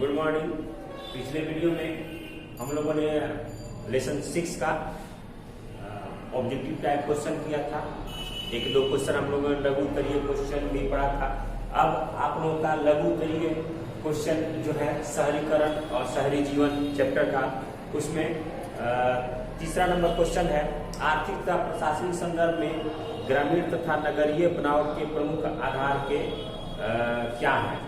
Good morning. पिछले video में हम लोगों ने लेसन 6 का ऑब्जेक्टिव टाइप क्वेश्चन किया था। एक दो क्वेश्चन हम लोगों ने लघु उत्तरीय क्वेश्चन भी पढ़ा था। अब आप लोगों का लघु उत्तरीय क्वेश्चन जो है शहरीकरण और शहरी जीवन चैप्टर का, उसमें तीसरा नंबर क्वेश्चन है आर्थिक तथा प्रशासनिक संदर्भ में ग्रामीण तथा नगरीय बनावट के प्रमुख आधार के क्या है।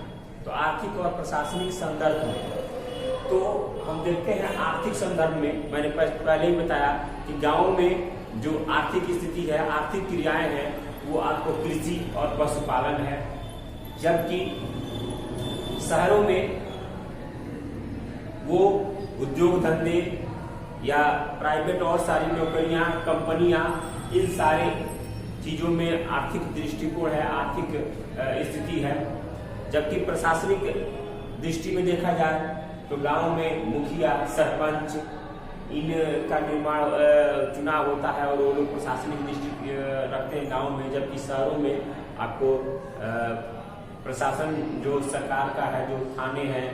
तो आर्थिक और प्रशासनिक संदर्भ में तो हम देखते हैं आर्थिक संदर्भ में मैंने पहले ही बताया कि गांव में जो आर्थिक स्थिति है, आर्थिक क्रियाएं हैं, वो आपको कृषि और पशुपालन है। जबकि शहरों में वो उद्योग धंधे या प्राइवेट और सारी नौकरियां, कंपनियां, इन सारे चीजों में आर्थिक दृष्टिकोण है, आर्थिक स्थिति है। जबकि प्रशासनिक दृष्टि में देखा जाए तो गांव में मुखिया, सरपंच, इनका निर्माण चुनाव होता है और वो लोग प्रशासनिक दृष्टि रखते हैं गांव में। जबकि शहरों में आपको प्रशासन जो सरकार का है, जो थाने हैं,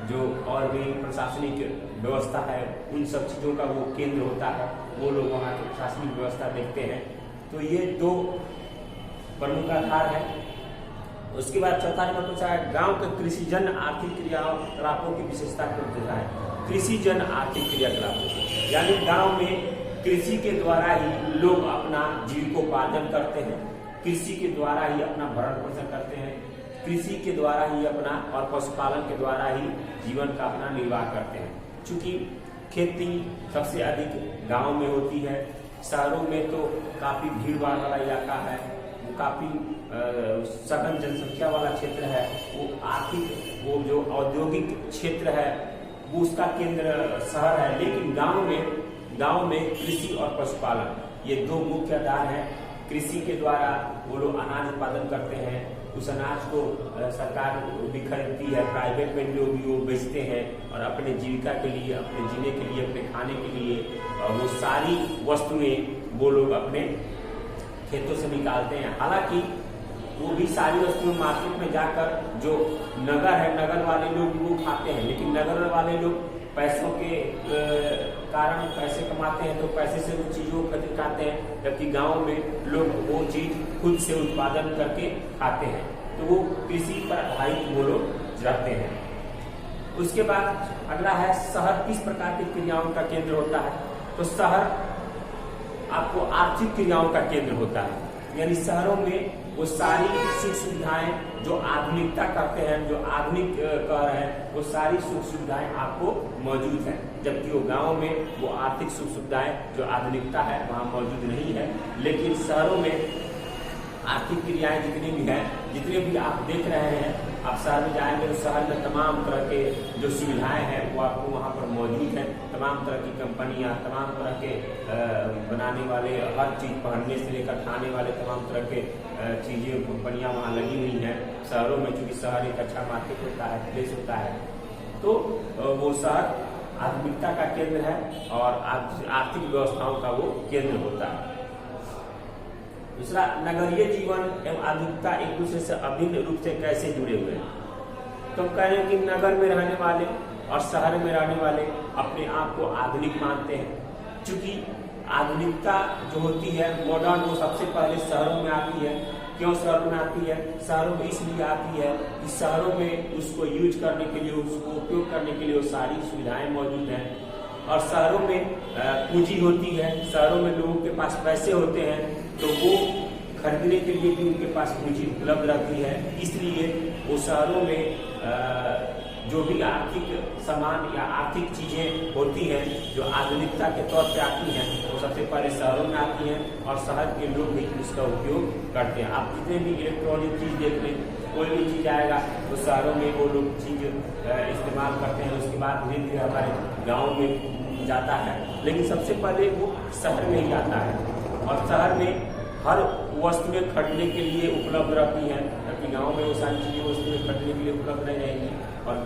जो और भी प्रशासनिक व्यवस्था है, उन सब चीजों का वो केंद्र होता है। वो लोग वहाँ की प्रशासनिक व्यवस्था देखते हैं। तो ये दो प्रमुख आधार है। उसके बाद चौथा नंबर पूछा है गांव के कृषिजन आर्थिक क्रियाकलापों की विशेषता को देखा है। कृषिजन आर्थिक क्रियाकलापों यानी गांव में कृषि के द्वारा ही लोग अपना जीविकोपार्जन करते हैं, कृषि के द्वारा ही अपना भरण पोषण करते हैं, कृषि के द्वारा ही अपना और पशुपालन के द्वारा ही जीवन का अपना निर्वाह करते हैं। चूंकि खेती सबसे अधिक गांव में होती है। शहरों में तो काफी भीड़ भाड़ वाला इलाका है, वो काफी सघन जनसंख्या वाला क्षेत्र है, वो आर्थिक, वो जो औद्योगिक क्षेत्र है, वो उसका केंद्र शहर है। लेकिन गांव में कृषि और पशुपालन ये दो मुख्य आधार हैं। कृषि के द्वारा वो लोग अनाज उत्पादन करते हैं, उस अनाज को सरकार भी खरीदती है, प्राइवेट में लोग भी वो बेचते हैं और अपने जीविका के लिए, अपने जीने के लिए, अपने खाने के लिए वो सारी वस्तुएं वो लोग अपने खेतों से निकालते हैं। हालांकि वो भी सारी वस्तुएं मार्केट में जाकर जो नगर है, नगर वाले लोग वो खाते हैं। लेकिन नगर वाले लोग पैसों के कारण पैसे कमाते हैं, तो पैसे से उन चीजों को खाते हैं। जबकि गांव में लोग वो चीज खुद से उत्पादन करके खाते हैं। तो वो कृषि पर आधारित वो लोग रहते हैं। उसके बाद अगला है शहर किस प्रकार की क्रियाओं का केंद्र होता है। तो शहर आपको आर्थिक क्रियाओं का केंद्र होता है। यानी शहरों में वो सारी सुख सुविधाएं जो आधुनिकता करते हैं, जो आधुनिक कह रहे हैं, वो सारी सुख सुविधाएं आपको मौजूद है। जबकि वो गांव में वो आर्थिक सुख सुविधाएं जो आधुनिकता है वहाँ मौजूद नहीं है। लेकिन शहरों में आर्थिक क्रियाएं जितनी भी हैं, जितने भी आप देख रहे हैं, आप शहर में जाएंगे तो शहर में तमाम तरह के जो सुविधाएं हैं वो आपको वहाँ पर मौजूद है। तमाम तरह की कंपनियां, तमाम तरह के बनाने वाले, हर चीज पहनने से लेकर खाने वाले तमाम तरह के चीजें, कंपनियां वहाँ लगी हुई हैं शहरों में। चूंकि शहर एक अच्छा मार्केट होता है, प्लेस होता है, तो वो शहर आधुनिकता का केंद्र है और आर्थिक व्यवस्थाओं का वो केंद्र होता है। दूसरा, नगरीय जीवन एवं आधुनिकता एक दूसरे से अभिन्न रूप से कैसे जुड़े हुए हैं। तो हम कह रहे हैं कि नगर में रहने वाले और शहर में रहने वाले अपने आप को आधुनिक मानते हैं। चूंकि आधुनिकता जो होती है, मॉडर्न, वो सबसे पहले शहरों में आती है। क्यों शहरों में आती है? शहरों में इसलिए आती है कि शहरों में उसको यूज करने के लिए, उसको उपयोग करने के लिए वो सारी सुविधाएं मौजूद हैं। और शहरों में पूंजी होती है, शहरों में लोगों के पास पैसे होते हैं, तो वो खरीदने के लिए भी उनके पास पूंजी उपलब्ध रहती है। इसलिए वो शहरों में जो भी आर्थिक सामान या आर्थिक चीजें होती हैं जो आधुनिकता के तौर पे आती हैं, वो सबसे पहले शहरों में आती हैं और शहर के लोग भी उसका उपयोग करते हैं। आप जितने भी इलेक्ट्रॉनिक चीज देख लें, कोई भी चीज आएगा तो शहरों में वो लोग चीज इस्तेमाल करते हैं। उसके बाद धीरे धीरे हमारे गाँव में जाता है, लेकिन सबसे पहले वो शहर में ही आता है। और शहर में हर वस्तुएं खरीदने के लिए उपलब्ध रहती हैं, जबकि गाँव में वो सारी चीजें वस्तुएं खरीदने के लिए उपलब्ध नहीं रहेंगी। और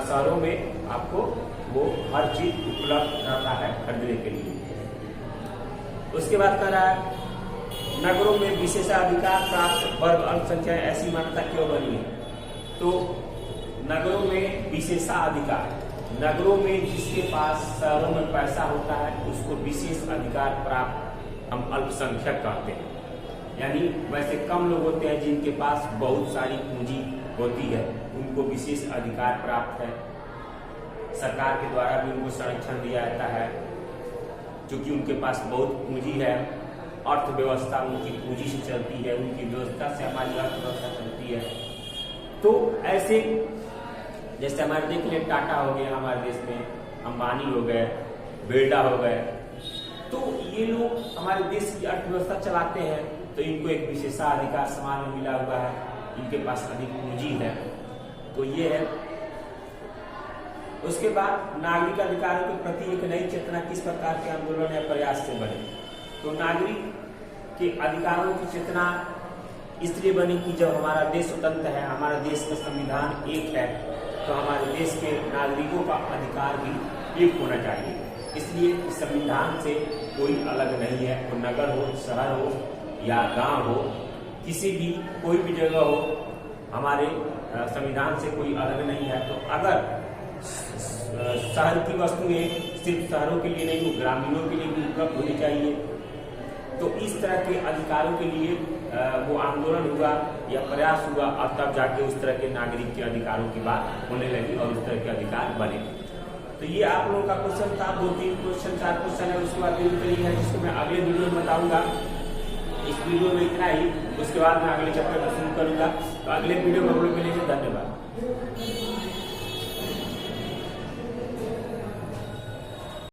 शहरों में आपको वो हर चीज उपलब्ध रहता है खरीदने के लिए। उसके बाद कह रहा है नगरों में विशेषाधिकार प्राप्त वर्ग अल्पसंख्यक ऐसी मान्यता क्यों बनी है। तो नगरों में विशेषाधिकार, नगरों में जिसके पास शहरों में पैसा होता है उसको विशेष अधिकार प्राप्त हम अल्पसंख्यक कहते हैं। यानी वैसे कम लोग होते हैं जिनके पास बहुत सारी पूंजी होती है, उनको विशेष अधिकार प्राप्त है। सरकार के द्वारा भी उनको संरक्षण दिया जाता है क्योंकि उनके पास बहुत पूंजी है। अर्थव्यवस्था उनकी पूंजी से चलती है, उनकी व्यवस्था से हमारी अर्थव्यवस्था चलती है। तो ऐसे जैसे हमारे देख ले टाटा हो गया हमारे देश में, अंबानी हो गए, बिरला हो गए, तो ये लोग हमारे देश की अर्थव्यवस्था चलाते हैं। तो इनको एक विशेषाधिकार समाज में मिला हुआ है, इनके पास अधिक पूंजी है। तो ये है। उसके बाद नागरिक अधिकारों के प्रति एक नई चेतना किस प्रकार के आंदोलन या प्रयास से बने? तो नागरिक के अधिकारों की चेतना इसलिए बनी कि जब हमारा देश स्वतंत्र है, हमारे देश में संविधान एक है, तो हमारे देश के नागरिकों का अधिकार भी एक होना चाहिए। इसलिए इस संविधान से कोई अलग नहीं है। वो नगर हो, शहर हो या गांव हो, किसी भी कोई भी जगह हो, हमारे संविधान से कोई अलग नहीं है। तो अगर शहर की वस्तुएं सिर्फ शहरों के लिए नहीं, ग्रामीणों के लिए भी उपलब्ध होनी चाहिए। तो इस तरह के अधिकारों के लिए वो आंदोलन हुआ या प्रयास हुआ और तब जाके उस तरह के नागरिक के अधिकारों की बात होने लगी और उस तरह के अधिकार बने। तो ये आप लोगों का क्वेश्चन था, 2-3 क्वेश्चन 4 क्वेश्चन है। उसके बाद उत्तरी है जिसको मैं अगले वीडियो में बताऊंगा। इस वीडियो में इतना ही, उसके बाद मैं अगले चैप्टर को शुरू करूंगा। तो अगले वीडियो में हम लोग मिलेंगे। धन्यवाद।